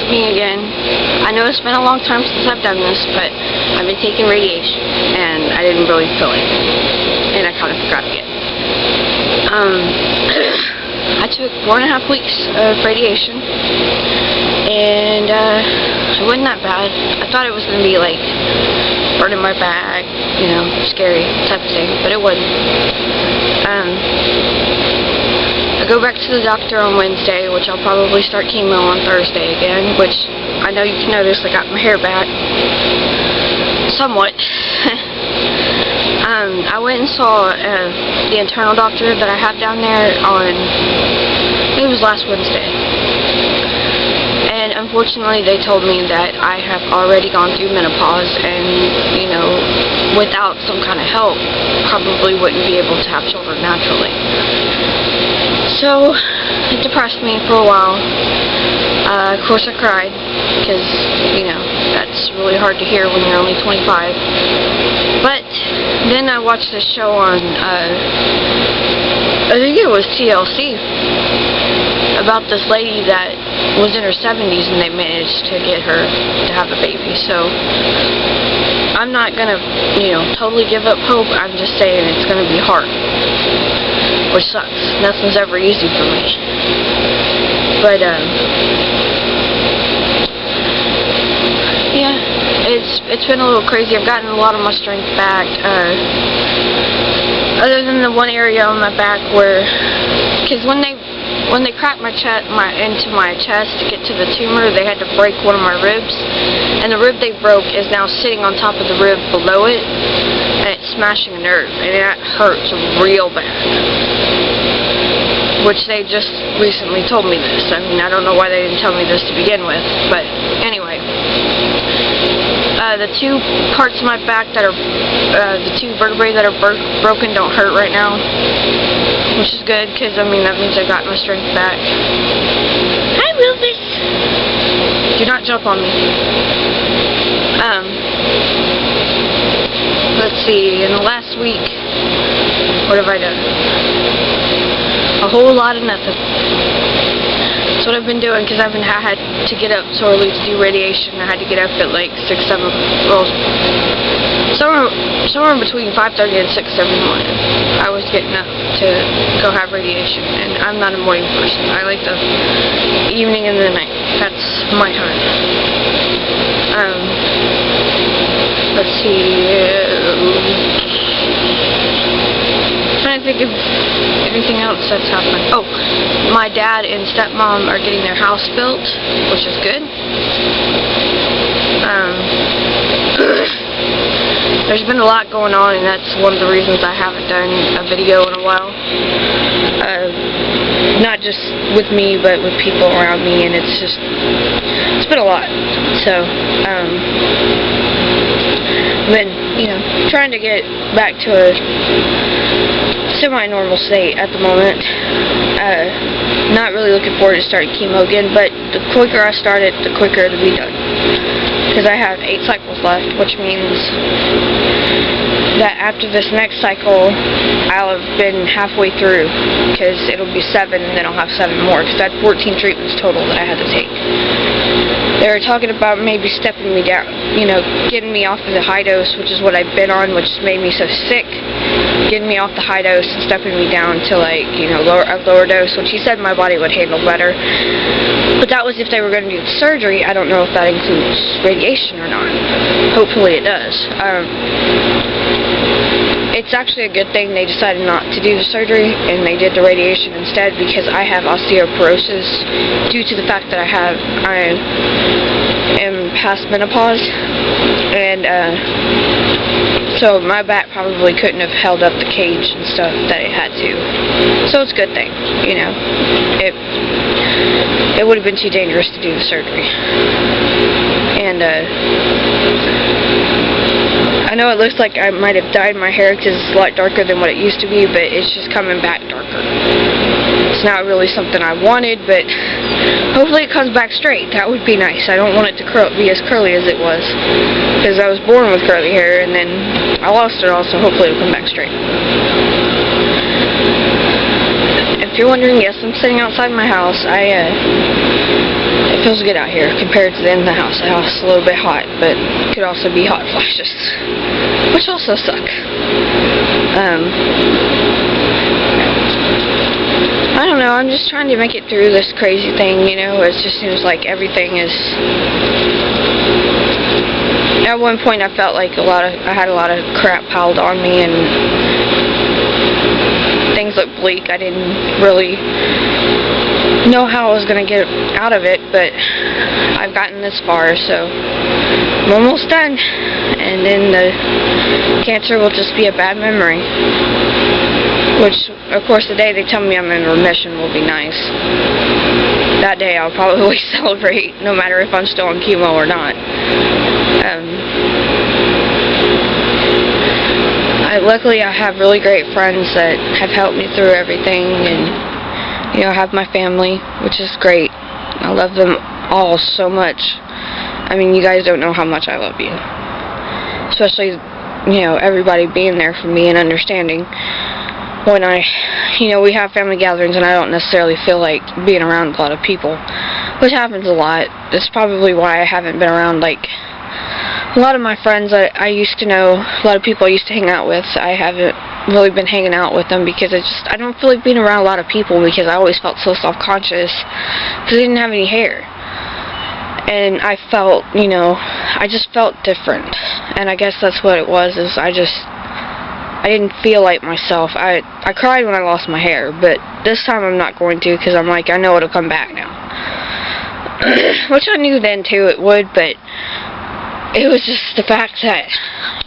me again. I know it's been a long time since I've done this, but I've been taking radiation, and I didn't really feel it, and I kind of forgot again. I took 4.5 weeks of radiation, and it wasn't that bad. I thought it was going to be like burning my back, you know, scary type of thing, but it wasn't. I go back to the doctor on Wednesday, which I'll probably start chemo on Thursday again, which I know you can notice I got my hair back somewhat. I went and saw the internal doctor that I have down there on, I think it was last Wednesday. And unfortunately they told me that I have already gone through menopause and, you know, without some kind of help, probably wouldn't be able to have children naturally. So, it depressed me for a while. Of course I cried, because, you know, that's really hard to hear when you're only 25. But, then I watched this show on, I think it was TLC, about this lady that was in her 70s and they managed to get her to have a baby. So, I'm not gonna, you know, totally give up hope. I'm just saying it's gonna be hard. Which sucks. Nothing's ever easy for me. But, yeah, it's been a little crazy. I've gotten a lot of my strength back. Other than the one area on my back where, because when they cracked my chest, into my chest to get to the tumor, they had to break one of my ribs, and the rib they broke is now sitting on top of the rib below it, and it's smashing a nerve, and that hurts real bad. Which they just recently told me this. I mean, I don't know why they didn't tell me this to begin with, but anyway. The two parts of my back that are, the two vertebrae that are broken don't hurt right now, which is good, because, I mean, that means I got my strength back. Hi, Rufus! Do not jump on me. Let's see, in the last week, what have I done? A whole lot of nothing. That's what I've been doing, because I had to get up so early to do radiation. I had to get up at like 6, 7, well, somewhere between 5:30 and 6 every morning. I was getting up to go have radiation, and I'm not a morning person. I like the evening and the night. That's my time. Let's see. Trying to think of anything else that's happened. Oh, my dad and stepmom are getting their house built, which is good. There's been a lot going on, and that's one of the reasons I haven't done a video in a while. Not just with me, but with people around me, and it's been a lot. So, been, you know, trying to get back to a semi-normal state at the moment. Not really looking forward to starting chemo again, but the quicker I start it, the quicker it'll be done. Because I have 8 cycles left, which means that after this next cycle, I'll have been halfway through, because it'll be 7, and then I'll have 7 more, because I had 14 treatments total that I had to take. They were talking about maybe stepping me down, you know, getting me off of the high dose, which is what I've been on, which made me so sick, getting me off the high dose and stepping me down to, like, you know, a lower dose, which he said my body would handle better. But that was if they were going to do the surgery. I don't know if that includes radiation or not. Hopefully it does. It's actually a good thing they decided not to do the surgery and they did the radiation instead, because I have osteoporosis due to the fact that I am past menopause, and so my back probably couldn't have held up the cage and stuff that it had to. So it's a good thing, you know. It would have been too dangerous to do the surgery. And I know it looks like I might have dyed my hair because it's a lot darker than what it used to be, but it's just coming back darker. It's not really something I wanted, but hopefully it comes back straight. That would be nice. I don't want it to be as curly as it was, because I was born with curly hair and then I lost it all, so hopefully it'll come back straight. If you're wondering, yes, I'm sitting outside my house. If feels good out here compared to in the house. The house is a little bit hot, but could also be hot flashes, which also suck. I don't know, I'm just trying to make it through this crazy thing, you know. It just seems like everything is... At one point I felt like I had a lot of crap piled on me, and things looked bleak. I didn't really know how I was going to get out of it, but I've gotten this far, so I'm almost done. And then the cancer will just be a bad memory. Which, of course, the day they tell me I'm in remission will be nice. That day I'll probably celebrate, no matter if I'm still on chemo or not. Luckily I have really great friends that have helped me through everything, and, you know, I have my family, which is great. I love them all so much. I mean, you guys don't know how much I love you. Especially, you know, everybody being there for me and understanding when we have family gatherings and I don't necessarily feel like being around a lot of people, which happens a lot. That's probably why I haven't been around, like, a lot of my friends I used to know, a lot of people I used to hang out with. I haven't really been hanging out with them because I don't feel like being around a lot of people, because I always felt so self-conscious because I didn't have any hair. And I felt, you know, I just felt different. And I guess that's what it was, is I didn't feel like myself. I cried when I lost my hair, but this time I'm not going to, because I'm like, I know it'll come back now. Which I knew then too it would, but it was just the fact that,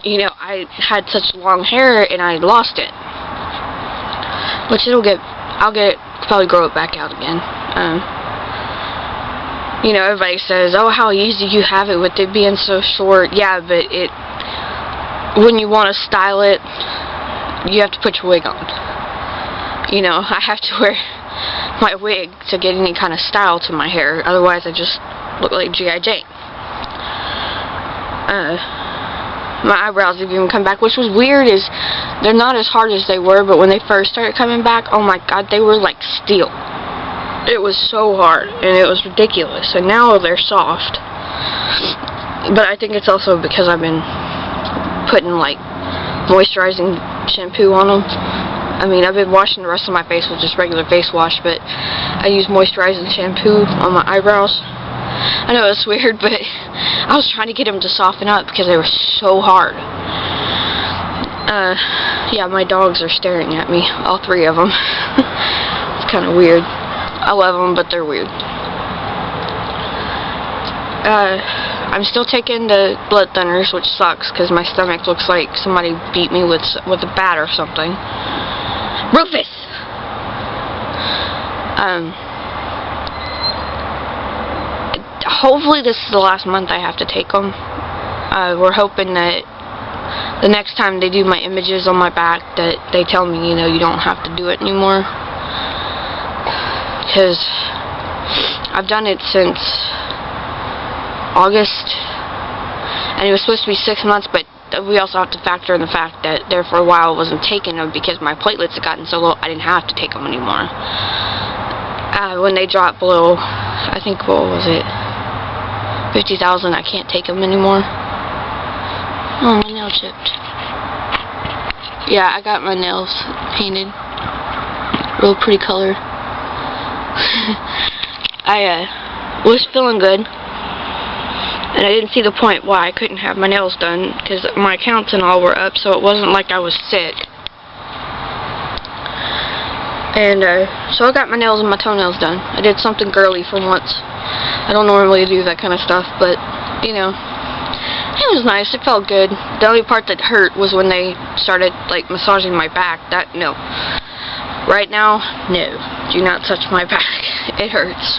you know, I had such long hair and I lost it. Which I'll probably grow it back out again. You know, everybody says, oh, how easy you have it with it being so short. Yeah, but when you want to style it, you have to put your wig on. You know, I have to wear my wig to get any kind of style to my hair. Otherwise, I just look like G.I. Jane. My eyebrows have even come back, which was weird. Is they're not as hard as they were, but when they first started coming back, oh my god, they were like steel. It was so hard, and it was ridiculous. And now they're soft. But I think it's also because I've been putting, like, moisturizing shampoo on them. I mean, I've been washing the rest of my face with just regular face wash, but I use moisturizing shampoo on my eyebrows. I know it's weird, but I was trying to get them to soften up because they were so hard. Yeah, my dogs are staring at me, all three of them. It's kind of weird. I love them, but they're weird. I'm still taking the blood thinners, which sucks because my stomach looks like somebody beat me with a bat or something. Rufus! Hopefully this is the last month I have to take them. We're hoping that the next time they do my images on my back that they tell me, you know, you don't have to do it anymore. Because I've done it since August, and it was supposed to be 6 months, but we also have to factor in the fact that there for a while I wasn't taking them because my platelets had gotten so low I didn't have to take them anymore. When they dropped below, I think, what was it, 50,000, I can't take them anymore. Oh, my nail chipped. Yeah, I got my nails painted. Real pretty color. I was feeling good, and I didn't see the point why I couldn't have my nails done, because my accounts and all were up, so it wasn't like I was sick. And so I got my nails and my toenails done. I did something girly for once. I don't normally do that kind of stuff, but, you know, it was nice. It felt good. The only part that hurt was when they started, like, massaging my back. That, no. Right now, no. Do not touch my back. It hurts.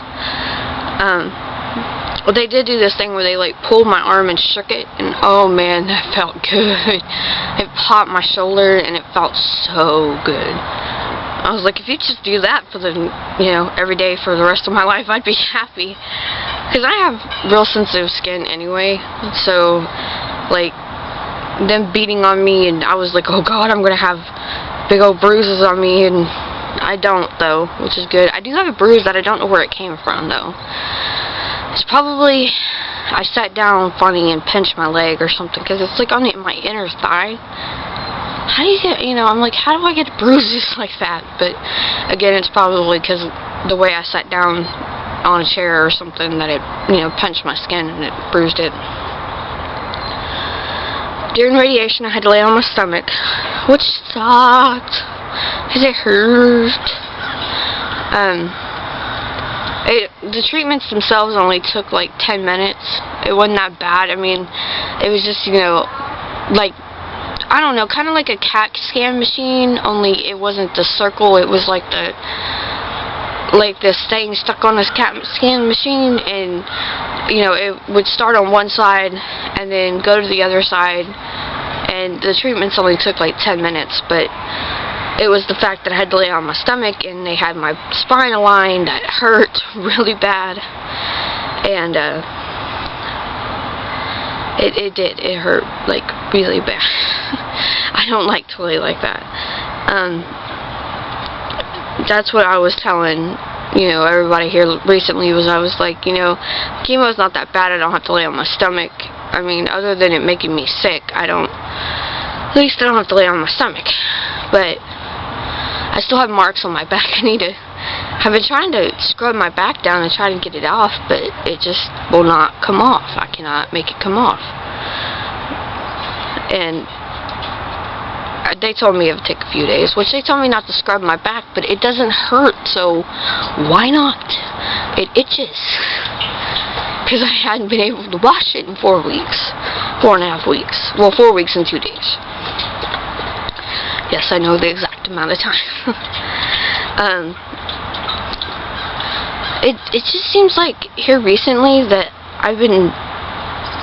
Well, they did do this thing where they, like, pulled my arm and shook it, and oh man, that felt good. It popped my shoulder, and it felt so good. I was like, if you just do that for the, you know, every day for the rest of my life, I'd be happy. Because I have real sensitive skin anyway, so, like, them beating on me, and I was like, oh god, I'm gonna have big old bruises on me, and I don't, though, which is good. I do have a bruise that I don't know where it came from, though. It's probably I sat down funny and pinched my leg or something, because it's like on my inner thigh. How do you get, I'm like, how do I get bruises like that? But again, it's probably because the way I sat down on a chair or something that it, pinched my skin and it bruised it. During radiation, I had to lay on my stomach, which sucked, because it hurt. The treatments themselves only took like 10 minutes. It wasn't that bad. I mean, it was just, like, I don't know, kind of like a CAT scan machine, only it wasn't the circle, it was like this thing stuck on this CAT scan machine, and, it would start on one side and then go to the other side, and the treatments only took like 10 minutes, but it was the fact that I had to lay on my stomach, and they had my spine aligned that hurt really bad, and it did. It hurt like really bad. I don't like to lay like that. That's what I was telling everybody here recently. I was like, chemo's not that bad. I don't have to lay on my stomach. I mean, other than it making me sick, at least I don't have to lay on my stomach. But I still have marks on my back. I've been trying to scrub my back down and try to get it off, but it just will not come off. I cannot make it come off. And they told me it would take a few days, which they told me not to scrub my back, but it doesn't hurt, so why not? It itches. Because I hadn't been able to wash it in 4 weeks. 4.5 weeks. Well, 4 weeks and 2 days. Yes, I know the exact amount of time. It just seems like here recently that I've been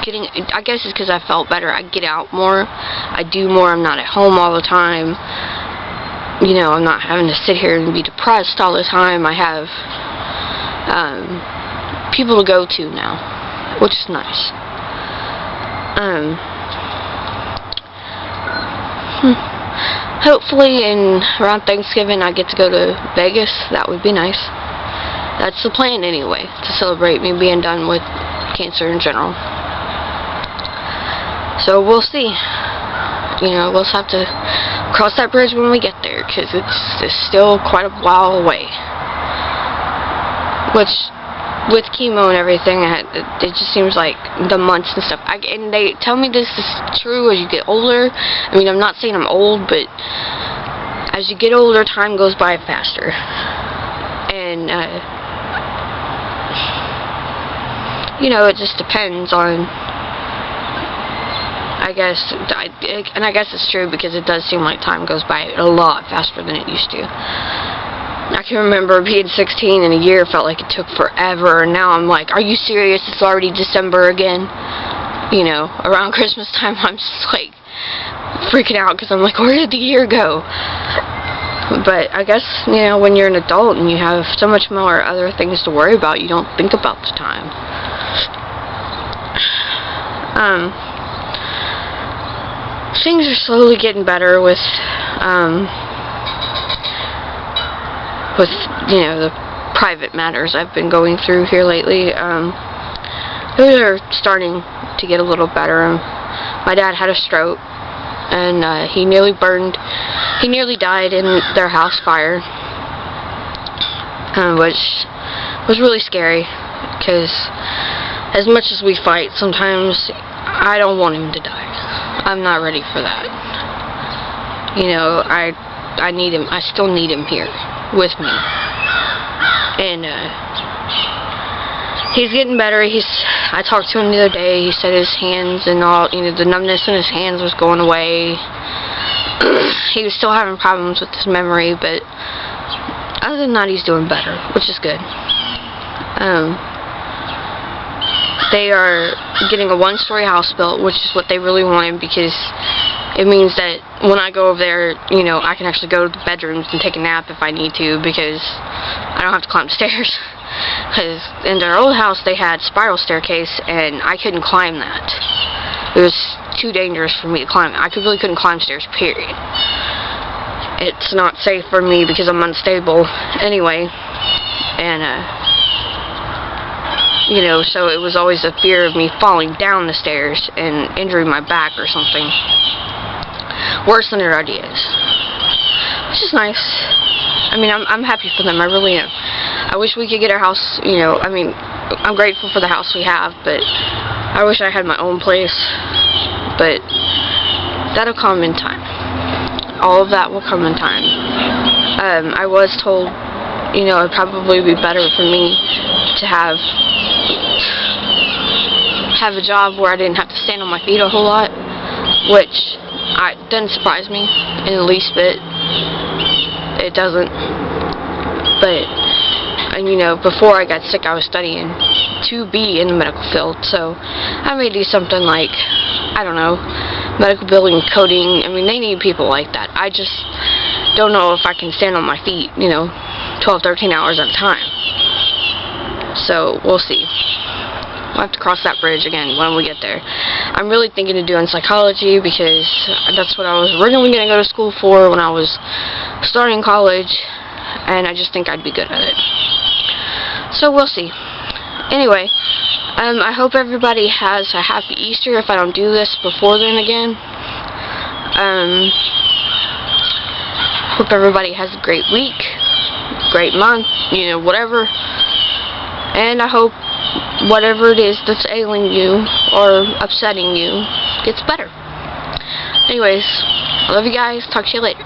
getting, I guess it's because I felt better. I get out more, I do more, I'm not at home all the time, I'm not having to sit here and be depressed all the time. I have people to go to now, which is nice. Hopefully around Thanksgiving I get to go to Vegas. That would be nice. That's the plan anyway, to celebrate me being done with cancer in general. So we'll see. We'll just have to cross that bridge when we get there, because it's still quite a while away. Which, with chemo and everything, it just seems like the months and stuff. And they tell me this is true as you get older. I mean, I'm not saying I'm old, but as you get older, time goes by faster. And, it just depends on, I guess it's true, because it does seem like time goes by a lot faster than it used to. I can remember being 16 and a year felt like it took forever, and now I'm like, are you serious? It's already December again. Around Christmas time I'm just like freaking out, because I'm like, where did the year go? But I guess, when you're an adult and you have so much more other things to worry about, you don't think about the time. Things are slowly getting better with the private matters I've been going through here lately. Those are starting to get a little better. My dad had a stroke, and he nearly died in their house fire, which was really scary, because as much as we fight, sometimes I don't want him to die. I'm not ready for that. I need him. I still need him here with me. And he's getting better. I talked to him the other day. He said his hands and all, the numbness in his hands was going away. He was still having problems with his memory, but other than that, he's doing better, which is good. They are getting a one-story house built, which is what they really wanted, because it means that when I go over there, I can actually go to the bedrooms and take a nap if I need to, because I don't have to climb the stairs. Because in their old house, they had spiral staircase, and I couldn't climb that. It was too dangerous for me to climb. I really couldn't climb stairs, period. It's not safe for me because I'm unstable anyway. And, you know, so it was always a fear of me falling down the stairs and injuring my back or something worse than it already is. Which is nice. I mean, I'm happy for them, I really am. I wish we could get our house, you know, I mean, I'm grateful for the house we have, but I wish I had my own place. But that'll come in time. All of that will come in time. I was told, you know, it'd probably be better for me to have a job where I didn't have to stand on my feet a whole lot, which doesn't surprise me in the least bit. It doesn't. But, you know, before I got sick, I was studying to be in the medical field, so I may do something like, I don't know, medical billing, coding. I mean, they need people like that. I just don't know if I can stand on my feet, you know, 12, 13 hours at a time. So, we'll see. We'll have to cross that bridge again when we get there. I'm really thinking of doing psychology because that's what I was originally going to go to school for when I was starting college, and I just think I'd be good at it. So, we'll see. Anyway, I hope everybody has a happy Easter if I don't do this before then again. Hope everybody has a great week, great month, you know, whatever. And I hope whatever it is that's ailing you or upsetting you gets better. Anyways, I love you guys. Talk to you later.